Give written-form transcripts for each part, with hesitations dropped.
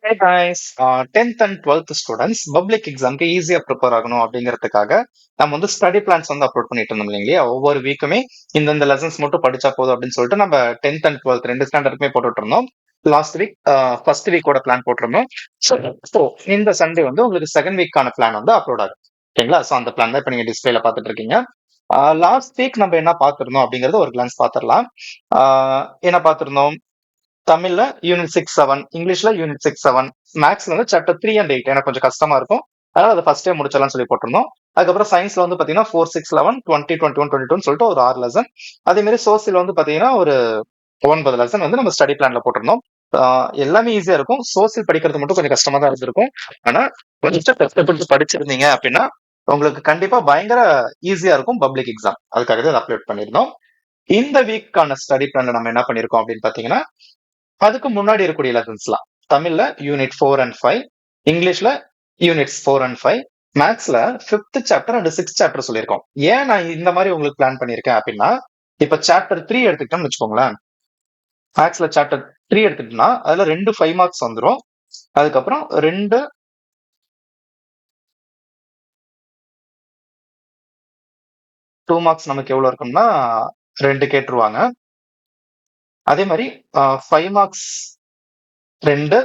Hey guys, 10th and 12th students public எக்ஸாம்க்கு ஈஸியா prepare ஆகணும் அப்படிங்கிறதுக்காக நம்ம வந்து ஸ்டடி பிளான்ஸ் வந்து அப்லோட் பண்ணிட்டு இருந்தோம் இல்லைங்களா? ஒவ்வொரு வீக்குமே இந்தந்த லெசன்ஸ் மட்டும் படிச்சா போதும் அப்படின்னு சொல்லிட்டு நம்ம 10th அண்ட் 12th ரெண்டு ஸ்டாண்டர்டுக்குமே போட்டுட்டு இருந்தோம். லாஸ்ட் வீக் ஃபர்ஸ்ட் வீக்கோட பிளான் போட்டிருந்தோம். ஸோ இந்த சண்டே வந்து உங்களுக்கு செகண்ட் வீக்கான பிளான் வந்து அப்லோட் ஆகும். ஓகேங்களா? ஸோ அந்த பிளான் தான் இப்போ நீங்க டிஸ்பிளேல பார்த்துட்டு இருக்கீங்க. லாஸ்ட் வீக் நம்ம என்ன பார்த்திருந்தோம் அப்படிங்கறது ஒரு கிளான்ஸ் பார்த்துடலாம். என்ன பார்த்திருந்தோம்? தமிழ்ல யூனிட் 6-7, இங்கிலீஷ்ல யூனிட் 6-7, மேக்ஸ்ல வந்து சாப்டர் 3 and 8 எனக்கு கொஞ்சம் கஷ்டமா இருக்கும். அதனால அதை ஃபர்ஸ்டே முடிச்சிடலாம்னு சொல்லி போட்டிருந்தோம். அதுக்கப்புறம் சயின்ஸ்ல வந்து பாத்தீங்கன்னா 4, 6, 11, 20, 21, 22 சொல்லிட்டு ஒரு 6 லெசன். அதே மாதிரி சோசியல் வந்து பாத்தீங்கன்னா ஒரு 9 லெசன் வந்து நம்ம ஸ்டடி பிளான்ல போட்டிருந்தோம். எல்லாமே ஈஸியா இருக்கும். சோசியல் படிக்கிறது மட்டும் கொஞ்சம் கஷ்டமா தான் இருந்திருக்கும். ஆனா கொஞ்சம் கஷ்டப்பட்டு படிச்சிருந்தீங்க அப்படின்னா உங்களுக்கு கண்டிப்பா பயங்கர ஈஸியா இருக்கும் பப்ளிக் எக்ஸாம். அதுக்காக தான் அப்லோட் பண்ணிருந்தோம். இந்த வீக்கான ஸ்டடி பிளான்ல நம்ம என்ன பண்ணிருக்கோம் அப்படின்னு பாத்தீங்கன்னா, அதுக்கு முன்னாடி இருக்கக்கூடிய லெசன்ஸ்லாம் தமிழ்ல யூனிட் 4 and 5, இங்கிலீஷ்ல units 4 and 5, மேத்ஸ்ல 5th chapter and 6th chapter சொல்லியிருக்கோம். ஏன் நான் இந்த மாதிரி உங்களுக்கு பிளான் பண்ணிருக்கேன் அப்படின்னா, இப்ப சாப்டர் 3 எடுத்துக்கிட்டோம்னு வச்சுக்கோங்களேன். மேத்ஸ்ல சாப்டர் 3 எடுத்துக்கிட்டோம்னா அதுல 2 5 மார்க்ஸ் வந்துடும். அதுக்கப்புறம் 2 2 மார்க்ஸ் நமக்கு எவ்வளவு இருக்கும்னா 2 கேட்டுருவாங்க. அதே மாதிரி 5 மார்க்ஸ் 2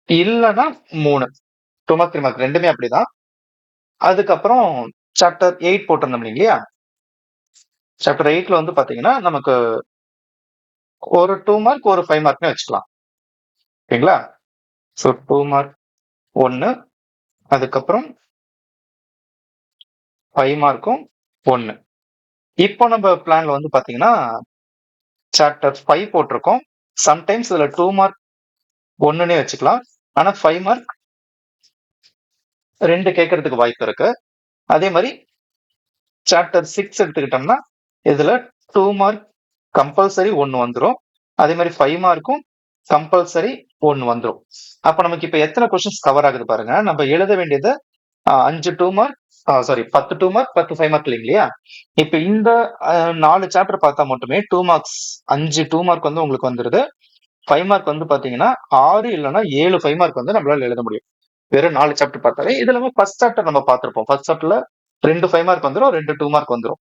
இல்லைன்னா 3, 2 மார்க் 3 மார்க் ரெண்டுமே அப்படிதான். அதுக்கப்புறம் சாப்டர் 8 போட்டிருந்தோம் இல்லையா? சாப்டர் 8ல வந்து பாத்தீங்கன்னா நமக்கு ஒரு 2 மார்க் ஒரு 5 மார்க்னு வச்சுக்கலாம். ஓகேங்களா? ஸோ 2 மார்க் 1, அதுக்கப்புறம் 5 மார்க்கும் 1. இப்போ நம்ம பிளான்ல வந்து பாத்தீங்கன்னா சாப்டர் 5 போட்டிருக்கோம். சம்டைம்ஸ் இதுல 2 மார்க் 1னே வச்சுக்கலாம். ஆனா 5 மார்க் 2 கேட்கறதுக்கு வாய்ப்பு இருக்கு. அதே மாதிரி சாப்டர் 6 எடுத்துக்கிட்டோம்னா இதுல 2 மார்க் கம்பல்சரி 1 வந்துடும். அதே மாதிரி 5 மார்க்கும் கம்பல்சரி 1 வந்துடும். அப்ப நமக்கு இப்ப எத்தனை கொஸ்டின்ஸ் கவர் ஆகுது பாருங்க. நம்ம எழுத வேண்டியது 5 2 மார்க், சாரி 10 2 மார்க் 10 5 மார்க் இல்லைங்களா? இப்ப இந்த 4 சாப்டர் பார்த்தா மட்டுமே 2 மார்க்ஸ் 5 2 மார்க் வந்து உங்களுக்கு வந்துருது. 5 மார்க் வந்து பாத்தீங்கன்னா 6 இல்லைன்னா 7 5 மார்க் வந்து நம்மளால எழுத முடியும். வெறும் 4 சாப்டர் பார்த்தாலே. இது இல்லாம ஃபர்ஸ்ட் சாப்டர் நம்ம பார்த்திருப்போம். ஃபர்ஸ்ட் சாப்டர்ல 2 5 மார்க் வந்துரும், 2 2 மார்க் வந்துரும்.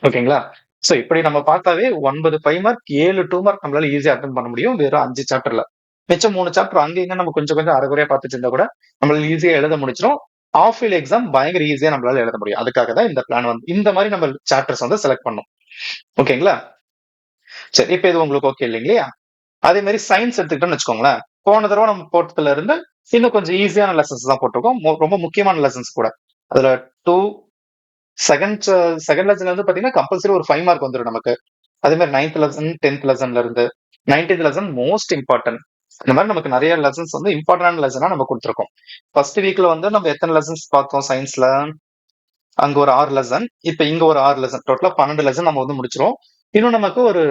ஓகேங்களா? சோ இப்படி நம்ம பார்த்தாவே 9 5 மார்க் 7 2 மார்க் நம்மளால ஈஸியா அட்டன் பண்ண முடியும் வெறும் 5 சாப்டர்ல. மிச்சம் 3 சாப்டர் அங்க இங்க நம்ம கொஞ்சம் கொஞ்சம் அரைகுறையா பார்த்துட்டு இருந்தா கூட நம்மளால ஈஸியா எழுத முடிச்சிடும். ஆஃப் இயர்லி எக்ஸாம் பயங்கர ஈஸியா நம்மளால எழுத முடியும். அதுக்காக தான் இந்த பிளான் வந்து இந்த மாதிரி நம்ம சாப்டர்ஸ் வந்து செலக்ட் பண்ணோம். ஓகேங்களா? சரி, இப்ப இது உங்களுக்கு ஓகே இல்லைங்களா? அதே மாதிரி சயின்ஸ் எடுத்துக்கிட்டோம்னு வச்சுக்கோங்களேன். போன தடவை நம்ம போட்டதுல இருந்து இன்னும் கொஞ்சம் ஈஸியான லெசன்ஸ் தான் போட்டிருக்கோம். ரொம்ப முக்கியமான லெசன்ஸ் கூட. அதுல 2 செகண்ட் செகண்ட் லெசன்ல இருந்து பாத்தீங்கன்னா கம்பல்சரி ஒரு 5 மார்க் வந்துடும் நமக்கு. அதே மாதிரி 9th லெசன் 10th லெசன்ல இருந்து 19th லெசன் மோஸ்ட் இம்பார்ட்டன்ட். இந்த மாதிரி நமக்கு நிறைய லெசன்ஸ் வந்து இம்பார்ட்டன்டான லெசனா நம்ம கொடுத்துருக்கோம். ஃபர்ஸ்ட் வீக்ல வந்து நம்ம எத்தனை லெசன்ஸ் பார்த்தோம் சயின்ஸ்ல? அங்க ஒரு 6 லெசன், இப்ப இங்க ஒரு 6 லெசன், டோட்டலா 12 லெசன் நம்ம வந்து முடிச்சிரும். இன்னும் நமக்கு ஒரு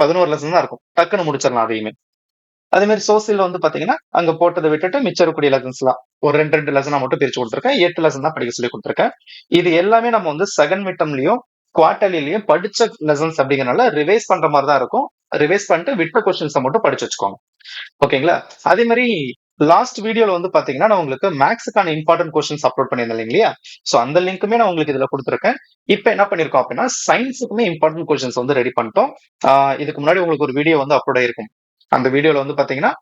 11 லெசன் தான் இருக்கும். டக்குன்னு முடிச்சிடலாம் அதையுமே. அதே மாதிரி சோசியல் வந்து பாத்தீங்கன்னா அங்க போட்டதை விட்டுட்டு மிச்சம் இருக்கக்கூடிய லெசன்ஸ்லாம் ஒரு 2 லெசனா மட்டும் பிரிச்சு கொடுத்துருக்கேன். 8 லெசன் தான் படிக்க சொல்லி கொடுத்துருக்கேன். இது எல்லாமே நம்ம வந்து செகண்ட் மிட்டம்லயும் குவார்டர்லிலயும் படிச்ச லெசன்ஸ் அப்படிங்கறனால ரிவைஸ் பண்ற மாதிரி தான் இருக்கும். ரிவைஸ் பண்ணிட்டு விட்ட கொஸ்டின்ஸை மட்டும் படிச்சு வச்சுக்கோங்க. ஓகேங்களா? அதே மாதிரி லாஸ்ட் வீடியோல வந்து பாத்தீங்கன்னா நான் உங்களுக்கு மேக்ஸுக்கான இம்பார்ட்டன்ட் கொஸ்டின்ஸ் அப்லோட் பண்ணியிருந்தேன் இல்லையா? சோ அந்த லிங்க்குமே நான் உங்களுக்கு இதுல கொடுத்துருக்கேன். இப்ப என்ன பண்ணிருக்கோம் அப்படின்னா சயின்ஸுக்குமே இம்பார்ட்டன்ட் கொஸ்டின்ஸ் வந்து ரெடி பண்ணிட்டோம். இதுக்கு முன்னாடி உங்களுக்கு ஒரு வீடியோ வந்து அப்லோட் ஆயிருக்கும். அந்த வீடியோல வந்து பாத்தீங்கன்னா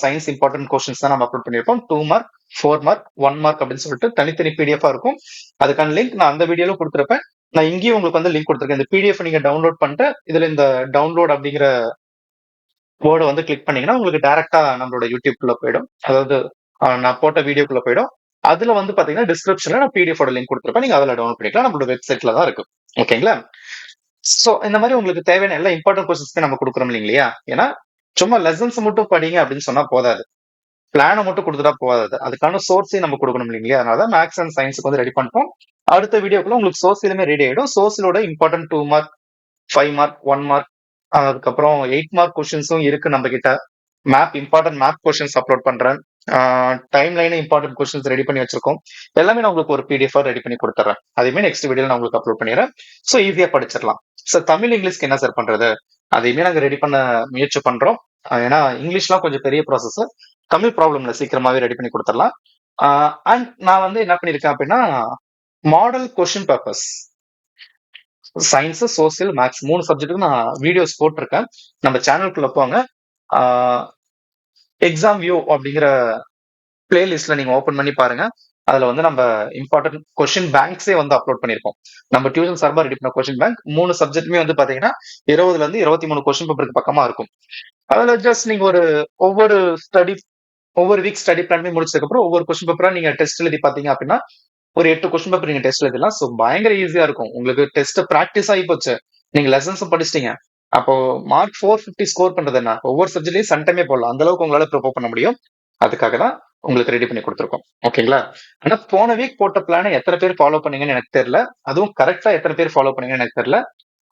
சயின்ஸ் இம்பார்ட்டன்ட் கொஸ்டின்ஸ் தான் நம்ம அப்லோட் பண்ணிருப்போம். 2 மார்க் 4 மார்க் 1 மார்க் அப்படின்னு சொல்லிட்டு தனித்தனி பிடிஎஃப் இருக்கும். அதுக்கான லிங்க் நான் அந்த வீடியோல கொடுத்துருப்பேன். நான் இங்கேயும் உங்களுக்கு வந்து லிங்க் கொடுத்துருக்கேன். இந்த பிடிஎஃப் நீங்க டவுன்லோட் பண்ணிட்டு இதுல இந்த டவுன்லோட் அப்படிங்கிற வேர்டை வந்து கிளிக் பண்ணீங்கன்னா உங்களுக்கு டைரக்டா நம்மளோட யூடியூப்குள்ள போயிடும். அதாவது நான் போட்ட வீடியோக்குள்ள போயிடும். அதுல வந்து பாத்தீங்கன்னா டிஸ்கிரிப்ஷன்ல நான் பிடிஎஃப் லிங்க் கொடுத்துருப்பேன். நீங்க அதுல டவுன்லோட் பண்ணிக்கலாம். நம்மளோட வெப்சைட்ல தான் இருக்கு. ஓகேங்களா? சோ இந்த மாதிரி உங்களுக்கு தேவையான எல்லா இம்பார்ட்டன்ட் கொஸ்டின்ஸ் நம்ம கொடுக்குறோம் இல்லையா? ஏன்னா சும்மா லெசன்ஸ் மட்டும் படிங்க அப்படின்னு சொன்னா போதாது. பிளானை மட்டும் கொடுத்துட்டா போதாது. அதுக்கான சோர்ஸையும் நம்ம கொடுக்கணும் இல்லைங்களா? அதனால மேக்ஸ் அண்ட் சயின்ஸுக்கு வந்து ரெடி பண்ணிட்டோம். அடுத்த வீடியோக்குள்ள உங்களுக்கு சோசியலுமே ரெடி ஆயிடும். சோசியலோட இம்பார்ட்டன்ட் 2 மார்க் 5 மார்க் 1 மார்க் அதுக்கப்புறம் 8 மார்க் கொஸ்டின்ஸும் இருக்கு நம்ம கிட்ட. இம்பார்ட்டன்ட் மேப் கொஸ்டின்ஸ் அப்லோட் பண்றேன். Time line important questions ready பண்ணி வச்சிருக்கோம். எல்லாமே நான் உங்களுக்கு ஒரு பிடிஎஃப் ரெடி பண்ணி கொடுத்துறேன். அதையுமே நெக்ஸ்ட் வீடியோல நான் உங்களுக்கு அப்லோட் பண்ணிடுறேன். ஸோ ஈஸியா படிச்சிடலாம். சார் தமிழ் இங்கிலீஷ்க்கு என்ன சார் பண்றது? அதையுமே நாங்க ரெடி பண்ண முயற்சி பண்றோம். ஏன்னா இங்கிலீஷ்லாம் கொஞ்சம் பெரிய ப்ராசஸ். தமிழ் ப்ராப்ளம் இல்ல, சீக்கிரமாவே ரெடி பண்ணி கொடுத்துடலாம். அண்ட் நான் வந்து என்ன பண்ணியிருக்கேன் அப்படின்னா, model question papers science, social, maths 3 சப்ஜெக்ட்டுக்கு நான் வீடியோஸ் போட்டிருக்கேன். நம்ம சேனலுக்குள்ள போங்க. எக்ஸாம் வியூ அப்படிங்கிற பிளேலிஸ்ட்ல நீங்க ஓபன் பண்ணி பாருங்க. அதுல வந்து நம்ம இம்பார்ட்டன்ட் கொஸ்டின் பேங்க்ஸே வந்து அப்லோட் பண்ணிருக்கோம். நம்ம டியூஷன் சார்பா ரெடி பண்ண கொஸ்டின் பேங்க் 3 சப்ஜெக்ட்டுமே வந்து பாத்தீங்கன்னா 20ல இருந்து 23 கொஸ்டின் பேப்பருக்கு பக்கமா இருக்கும். அதுல ஜஸ்ட் நீங்க ஒவ்வொரு ஸ்டடி ஒவ்வொரு வீக் ஸ்டடி பிளான் முடிச்சதுக்கு அப்புறம் ஒவ்வொரு கொஸ்டின் பேப்பரா நீங்க டெஸ்ட் எழுதி பாத்தீங்க அப்படின்னா ஒரு 8 கொஸ்டின் பேப்பர் நீங்க டெஸ்ட் எழுதலாம். ஸோ பயங்கர ஈஸியா இருக்கும். உங்களுக்கு டெஸ்ட் பிராக்டிஸ் ஆகி போச்சு. நீங்க லெசன்ஸும் படிச்சிட்டீங்க. அப்போ மார்க் 450 ஸ்கோர் பண்றது என்ன? ஒவ்வொரு சப்ஜெக்ட்லயும் சன்டைமே போடலாம். அந்த அளவுக்கு உங்களால ப்ரிப்பேர் பண்ண முடியும். அதுக்காக தான் உங்களுக்கு ரெடி பண்ணி கொடுத்துருக்கோம். ஓகேங்களா? ஆனா போன வீக் போட்ட பிளான எத்தனை பேர் ஃபாலோ பண்ணீங்கன்னு எனக்கு தெரியல. அதுவும் கரெக்டா எத்தனை பேர் ஃபாலோ பண்ணீங்கன்னு எனக்கு தெரியல.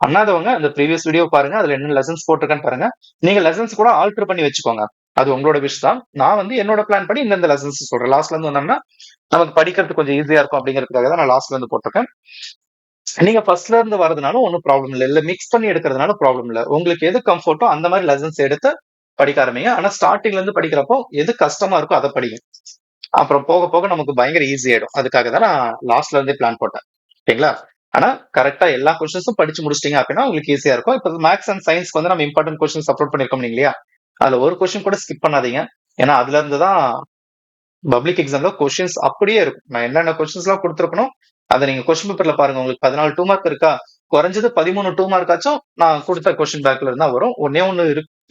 பண்ணாதவங்க அந்த ப்ரீவியஸ் வீடியோ பாருங்க. அதுல என்ன லெசன்ஸ் போட்டிருக்கேன்னு பாருங்க. நீங்க லெசன்ஸ் கூட ஆல்டர் பண்ணி வச்சுக்கோங்க. அது உங்களோட விஷ் தான். நான் வந்து என்னோட பிளான் படி இந்த லெசன்ஸ் சொல்றேன். லாஸ்ட்ல இருந்து வந்தோம்னா நமக்கு படிக்கிறது கொஞ்சம் ஈஸியா இருக்கும் அப்படிங்கிறதுக்காக தான் நான் லாஸ்ட்ல இருந்து போட்டிருக்கேன். நீங்க ஃபர்ஸ்ட்ல இருந்து வரதுனால ஒன்றும் ப்ராப்ளம் இல்லை. இல்ல மிக்ஸ் பண்ணி எடுக்கிறதுனால ப்ராப்ளம் இல்லை. உங்களுக்கு எது கம்ஃபர்ட்டோ அந்த மாதிரி லெசன்ஸ் எடுத்து படிக்க ஆரம்பிங்க. ஆனா ஸ்டார்டிங்ல இருந்து படிக்கிறப்போ எது கஷ்டமா இருக்கோ அதை படிங்க. அப்புறம் போக போக நமக்கு பயங்கர ஈஸி ஆயிடும். அதுக்காக தான் நான் லாஸ்ட்ல இருந்தே பிளான் போட்டேன். ஓகேங்களா? ஆனா கரெக்டா எல்லா கொஸ்டின்ஸும் படிச்சு முடிச்சிட்டீங்க அப்படின்னா உங்களுக்கு ஈஸியா இருக்கும். இப்போ மேக்ஸ் அண்ட் சயின்ஸ்க்கு வந்து நம்ம இம்பார்ட்டன்ட் கொஸ்டின்ஸ் அப்லோட் பண்ணிருக்கோம் இல்லையா? அதுல ஒரு கொஸ்டின் கூட ஸ்கிப் பண்ணாதீங்க. ஏன்னா அதுல இருந்து தான் பப்ளிக் எக்ஸாம்ல கொஸ்டின்ஸ் அப்படியே இருக்கும். நான் என்னென்ன கொஸ்டின்ஸ் எல்லாம் கொடுத்துருக்கணும் அதை நீங்க கொஸ்டின் பேப்பர்ல பாருங்க. உங்களுக்கு 14 2 மார்க் இருக்கா? குறைஞ்சது 13 2 மார்க் ஆச்சும் நான் கொடுத்த கொஸ்டின் பேக்ல இருந்தா வரும். ஒன்னே ஒண்ணு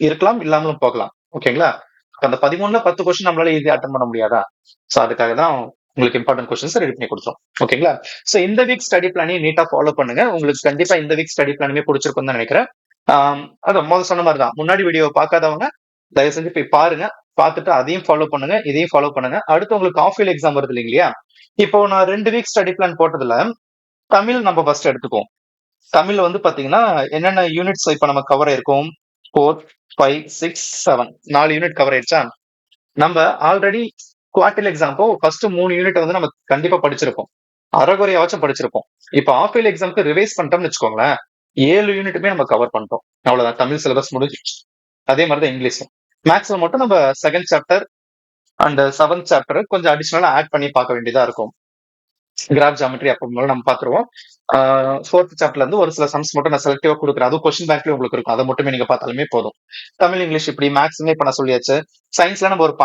இருக்கலாம், இல்லாமலும் போகலாம். ஓகேங்களா? அந்த 13ல 10 கொஸ்டின் நம்மளால ஈஸியா அட்டன் பண்ண முடியாதா? சோ அதுக்காக தான் உங்களுக்கு இம்பார்ட்டன்ட் கொஸ்டின்ஸ் ரெடி பண்ணி கொடுத்தோம். ஓகேங்களா? சோ இந்த வீக் ஸ்டடி பிளானையும் நீட்டா ஃபாலோ பண்ணுங்க. உங்களுக்கு கண்டிப்பா இந்த வீக் ஸ்டடி பிளானுமே பிடிச்சிருக்கும் தான் நினைக்கிறேன். அதான் முதல்ல சொன்ன மாதிரி தான். முன்னாடி வீடியோ பார்க்காதவங்க தயவு செஞ்சு போய் பாருங்க. பார்த்துட்டு அதையும் ஃபாலோ பண்ணுங்க, இதையும் ஃபாலோ பண்ணுங்க. அடுத்து உங்களுக்கு ஆஃப் இயர் எக்ஸாம் வருது இல்லையா? இப்போ நான் 2 வீக் ஸ்டடி பிளான் போட்டதுல தமிழ் நம்ம ஃபர்ஸ்ட் எடுத்துக்குவோம். தமிழ் வந்து பாத்தீங்கன்னா என்னென்ன யூனிட்ஸ் இப்ப நம்ம கவர் ஆயிருக்கும்? 4, 5, 6, 7 4 யூனிட் கவர் ஆயிடுச்சா? நம்ம ஆல்ரெடி குவார்டர்லி எக்ஸாம்ப்போ ஃபர்ஸ்ட் 3 யூனிட் வந்து நம்ம கண்டிப்பா படிச்சிருப்போம். அரைகுறையாச்சும் படிச்சிருப்போம். இப்போ ஆஃப் இயர் எக்ஸாம்க்கு ரிவைஸ் பண்ணிட்டோம்னு வச்சுக்கோங்களேன், 7 யூனிட்டுமே நம்ம கவர் பண்ணிட்டோம். அவ்வளவுதான், தமிழ் சிலபஸ் முடிஞ்சிச்சு. அதே மாதிரி தான் இங்கிலீஷும். மேக்ஸ்ல மட்டும் நம்ம second chapter and 7th chapter கொஞ்சம் அடிஷனலா ஆட் பண்ணி பார்க்க வேண்டியதா இருக்கும். கிராஃப் ஜாமெட்ரி அப்போ நம்ம பாத்துருவோம். 4th சாப்டர்ல இருந்து ஒரு சில சம்ஸ் மட்டும் நான் செலக்டிவா கொடுக்குறேன். அதுவும் கொஸ்டின் பேங்க்லயும் உங்களுக்கு இருக்கும். அதை மட்டுமே நீங்க பார்த்தாலுமே போதும். தமிழ், இங்கிலீஷ் இப்படி, மேக்ஸுமே இப்ப நான் சொல்லியாச்சு. சயின்ஸ்ல நம்ம ஒரு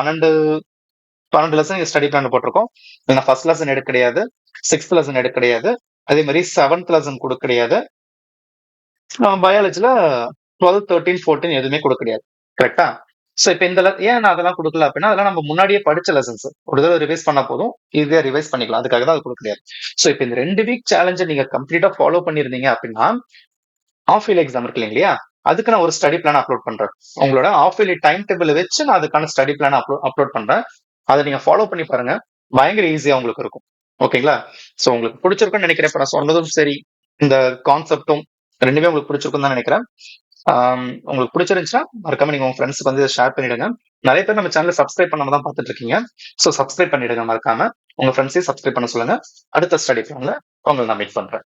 12 லெசன் ஸ்டடி பிளான் போட்டிருக்கோம். நான் ஃபர்ஸ்ட் லெசன் எடுக்க கிடையாது, 6th லெசன் எடுக்க கிடையாது, அதே மாதிரி 7th லெசன் கொடுக்க கிடையாது. பயாலஜில 12, 13, 14 எதுவுமே கொடுக்க கிடையாது. கரெக்டா? சோ இப்ப ஏன் நான் அதெல்லாம் கொடுக்கல அப்படின்னா அதெல்லாம் நம்ம முன்னாடியே படிச்ச லெசன்ஸ். ஒரு தடவை ரிவைஸ் பண்ணா போதும், ஈஸியா ரிவைஸ் பண்ணிக்கலாம். அதுக்காக தான் அது கொடுக்க கிடையாது. சோ இப்ப இந்த 2 வீக் சேலஞ்சை நீங்க கம்ப்ளீட்டா ஃபாலோ பண்ணிருந்தீங்க அப்படின்னா ஆஃப் இயர்லி எக்ஸாம் இருக்கு இல்லையா? அதுக்கு நான் ஒரு ஸ்டடி பிளான் அப்லோட் பண்றேன். உங்களோட ஆஃப் இயர்லி டைம் டேபிள் வச்சு நான் அதுக்கான ஸ்டடி பிளான் அப்லோட் பண்றேன். அதை நீங்க ஃபாலோ பண்ணி பாருங்க. பயங்கர ஈஸியா உங்களுக்கு இருக்கும். ஓகேங்களா? சோ உங்களுக்கு பிடிச்சிருக்கும்னு நினைக்கிறேன். இப்ப நான் சொன்னதும் சரி, இந்த கான்செப்டும் ரெண்டுமே உங்களுக்கு பிடிச்சிருக்கும் தான் நினைக்கிறேன். உங்களுக்கு பிடிச்சிருந்துச்சுன்னா மறக்காம நீங்க உங்க ஃப்ரெண்ட்ஸ்க்கு வந்து ஷேர் பண்ணிடுங்க. நிறைய பேர் நம்ம சேனலை சப்ஸ்கிரைப் பண்ணாம தான் பார்த்துட்டு இருக்கீங்க. சோ சப்ஸ்கிரைப் பண்ணிடுங்க மறக்காம. உங்க ஃப்ரெண்ட்ஸையும் சப்ஸ்கிரைப் பண்ண சொல்லுங்க. அடுத்த ஸ்டடி பிளான்ல உங்களை நான் மீட் பண்றேன்.